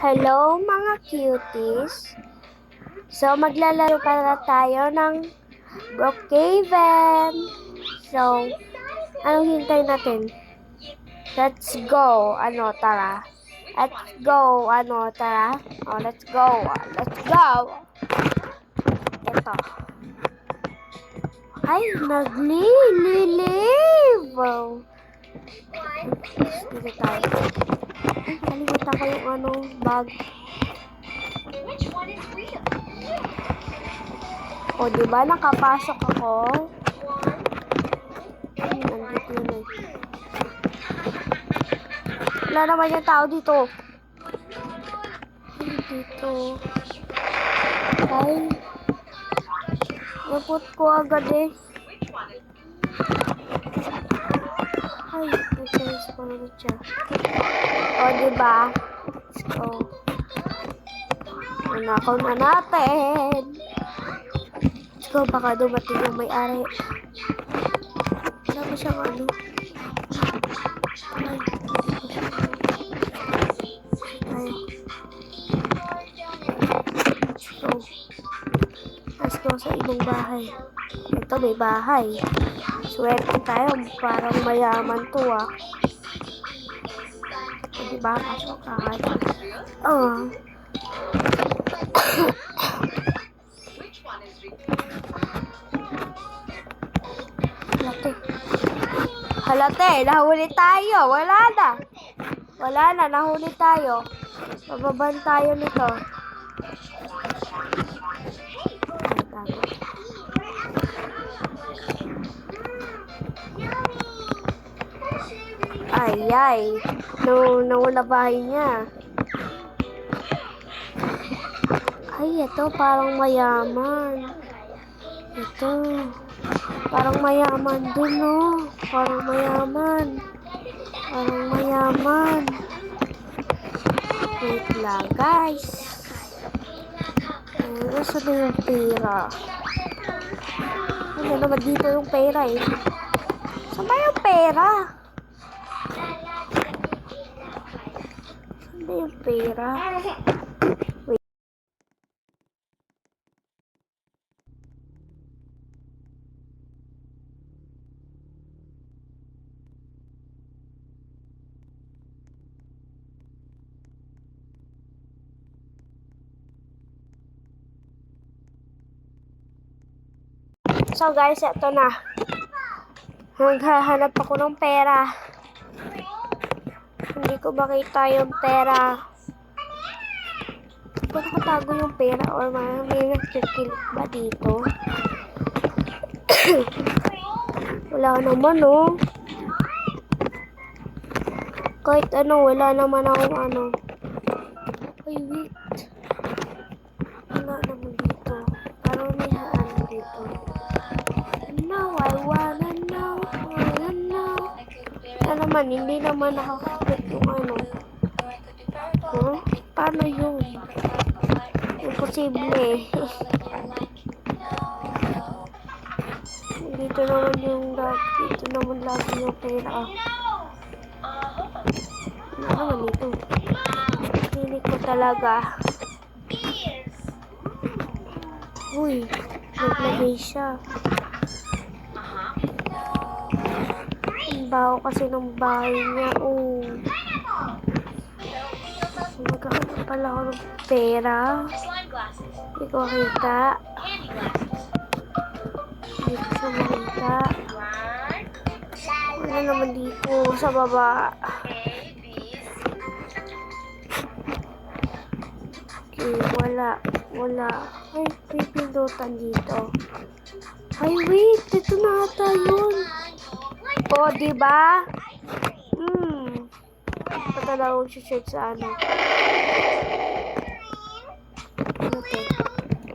Hello mga cuties! So, maglalaro para tayo ng Brookhaven. So, anong hintay natin? Let's go! Tara. Let's go! Tara. Oh, let's go! Let's go! Ito. Ay, naglilive! Wow. Dito tayo. Ay, kalimutan ko yung bag. O, diba? Nakapasok ako. Nandito yun eh. Wala naman yung tao dito. Dito. Ay. Naput ko agad eh. Ay, nag-change ko na siya. O, diba? Let's go. Nanakaw na natin. Let's go, baka dumating yung may-ari. Wala ba siyang ano? Ay. Ay. Let's go sa ibang bahay. Ito, may bahay. Swerte tayo. Parang mayaman to ah. O, diba? Pasok ka kahit. Halate, nahuli tayo. Wala na, nahuli tayo. Pababan tayo nito. Ay. Nawala bahay niya. Ay, ito parang mayaman. Ito. Parang mayaman dun, no? Parang mayaman. Wait lang, guys. Nasa na yung pera? Ano naman dito yung pera eh? Saan ba yung pera? Saan ba yung pera? Wait. So guys, ito na. Naghahanap ako ng pera. Hindi ko makita yung pera. Hindi ko nakatago yung pera or may nagkikilik ba dito? Wala naman oh. Kahit wala naman akong Ay, wait. Wala naman dito. Parang may dito. I wanna know. Naman, hindi naman nakakapit yung Huh? Paano yun? Imposible. Dito naman lagi yung pera. Ano naman dito? Pilit ko talaga. Uy, naglagay siya. Ang baho kasi ng bahay niya. Oh. Magkakaroon pala ako ng pera. Hindi ko makita. Hindi ko siya makita. Wala naman dito sa baba. Okay, wala. Ay, may pindutan dito. Ay, wait. Dito na ata yun. O, diba? Patala akong shirt sa ano to?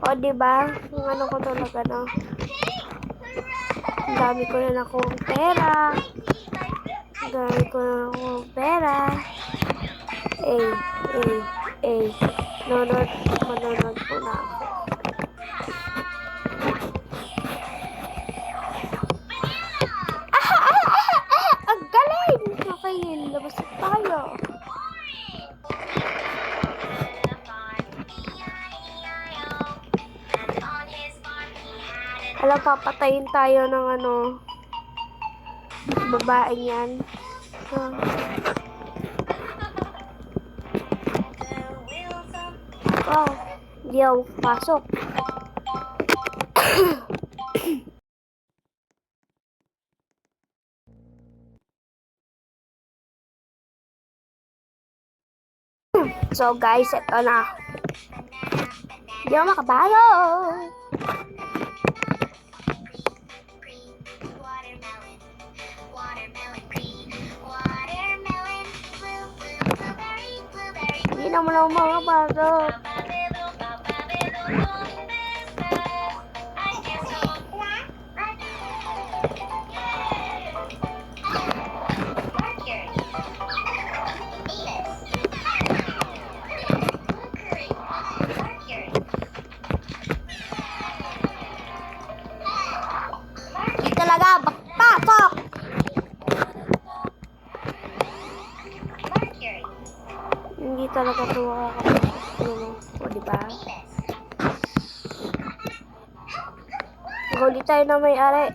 O, diba? Yung ko talaga na. Ang dami ko na akong pera. Manonood po na ako. Ang galing! Okay, labas tayo. Alam, papatayin tayo ng ano, babaeng yan. So, oh, hindi ako pasok. So guys, ito na. Hindi ako makabalo. Hindi naman ako makabalo. Talaga, pasok! Hindi talaga ito makakapagpapalo. O, diba? Huli tayo na may-ari.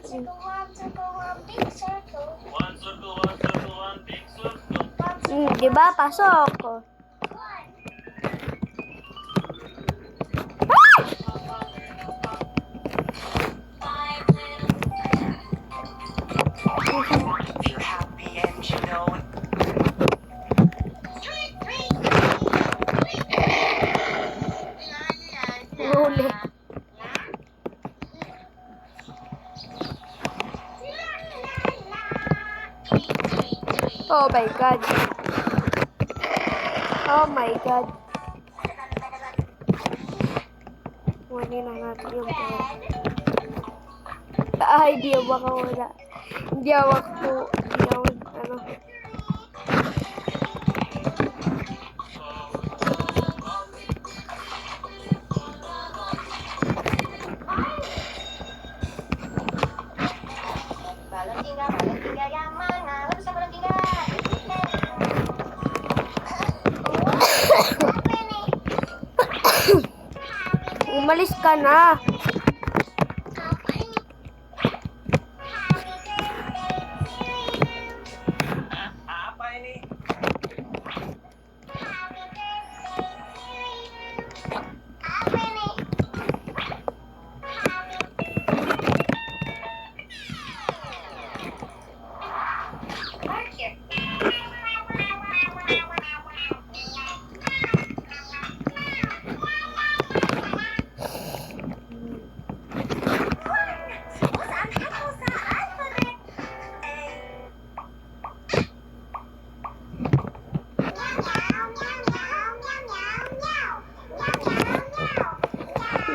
Diba? Pasok! Huli. Oh my God. Oh my God. Wala na natin yung pera. Ay, di ako makawala. Hindi ako ano. Umalis ka na.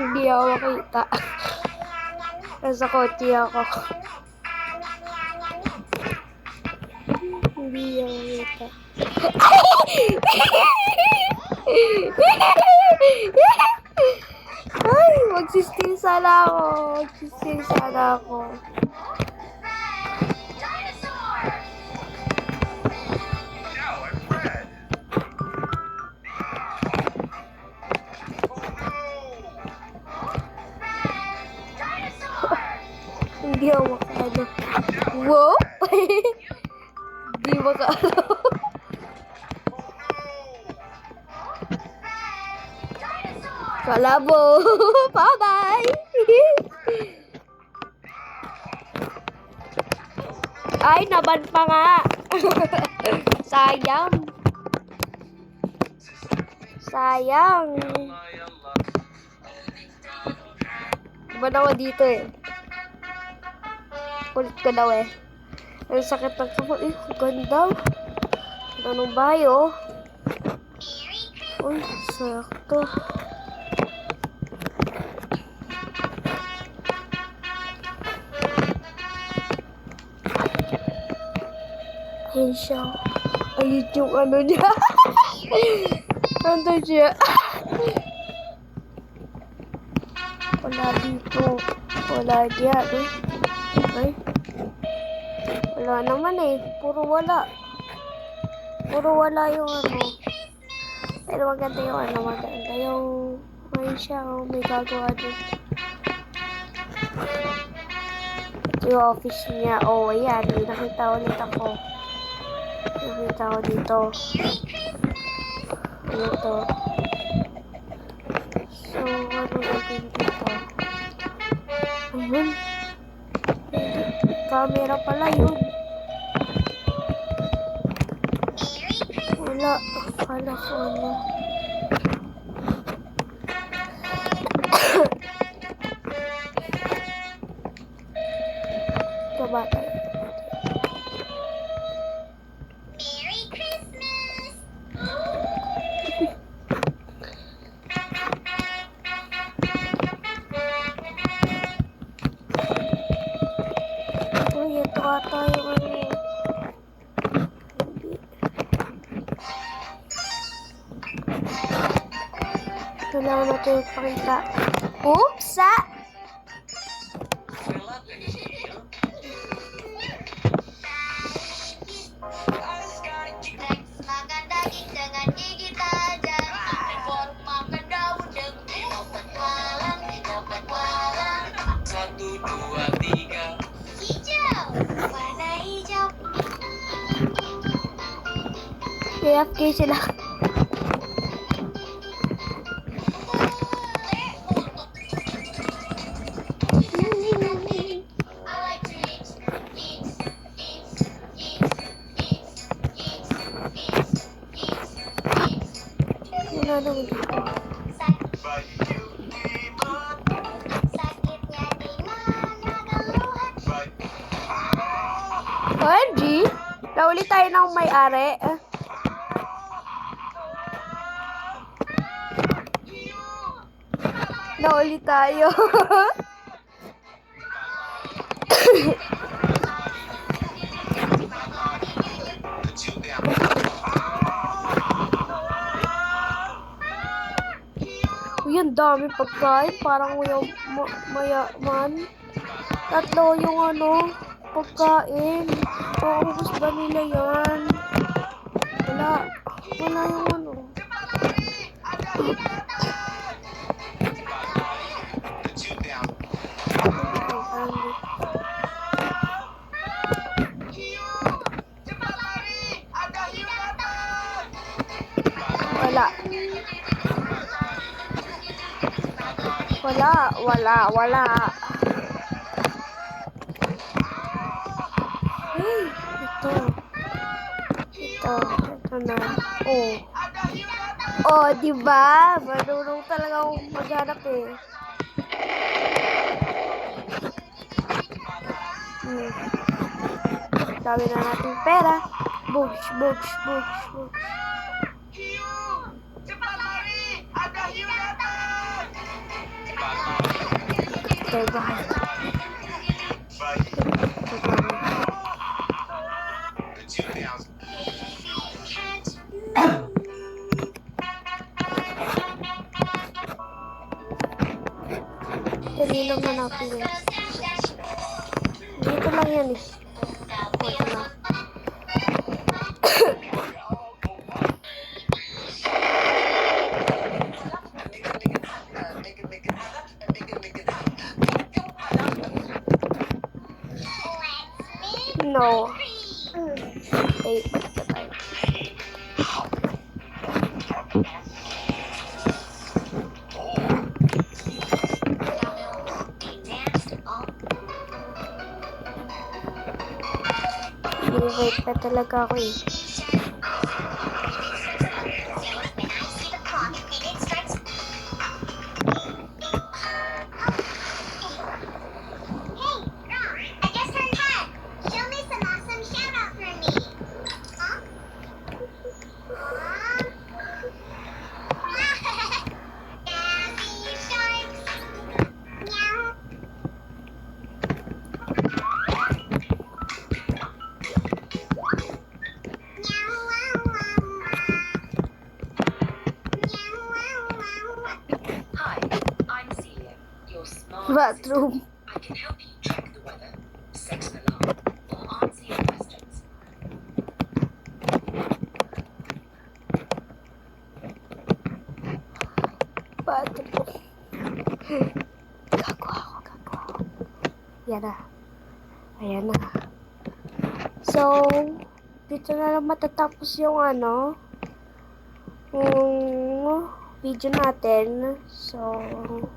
Hindi ako makita. Nasa kotse ako. Hindi ako makita. Ay, magsisting sana ako. Magsisting sana ako. Hindi ako makaano. Wow! Hindi makaano. Kalabo! Bye-bye! Ay, naban pa nga! Sayang! Sayang! Naban ako dito eh. Ulit ka daw eh. Ang sakit ng kamay. Eh, ganda. Anong bayo? Uy, sakto. Ayun siya. Ayun yung ano niya. Nandun siya. Wala dito. Wala diyan. Ay. Wala naman eh. Puro wala. Puro wala yung ano. Pero maganda yung ano. Maganda yung may siya. May gagawa doon. yung office niya. Oh, ayan. May nakita ulit ako. Nakita ko dito. Ano to? So, ano natin dito? Ayun. Camera pala yun. Wala. Akala ko ano. Ito ba tayo? Merry Christmas! Uy, ito ata yung ano. Hindi. Kailangan natin ipakita. Oops! Ah! Next, makan daging dengan gigi tajam. Import makan daun dengan dapat walang. 1, 2, 3. Hijau, warna hijau. AFK sila. I like to eat, eat, eat, eat, eat, eat, eat, eat, eat. Wala naman dito. Sakitnya di mana keluhan? OMG! Nauli tayo ng may-ari. Nauli tayo. Uy, ang dami pagkain. Parang mayaman. Tatlo yung ano, pagkain. Paubos ba nila yan? Wala. Wala yung ano. Wala. Wala. Ay, ito na. Oh. Oh, di ba? Marunong talaga akong maghanap eh. Dami na natin pera. Books. Okay, bahas. Dali lang hanapin yan. Dito lang yan eh. Ito na. No. Eh, balik na tayo. Wait pa talaga ako eh. Bathroom. I can help you track the weather, set an alarm, or answer your questions. Bathroom. Gagawa ako. Yan na. Ayan na. So, dito na lang matatapos yung yung video natin. So,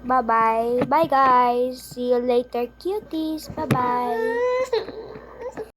bye-bye. Bye guys. See you later, cuties. Bye-bye.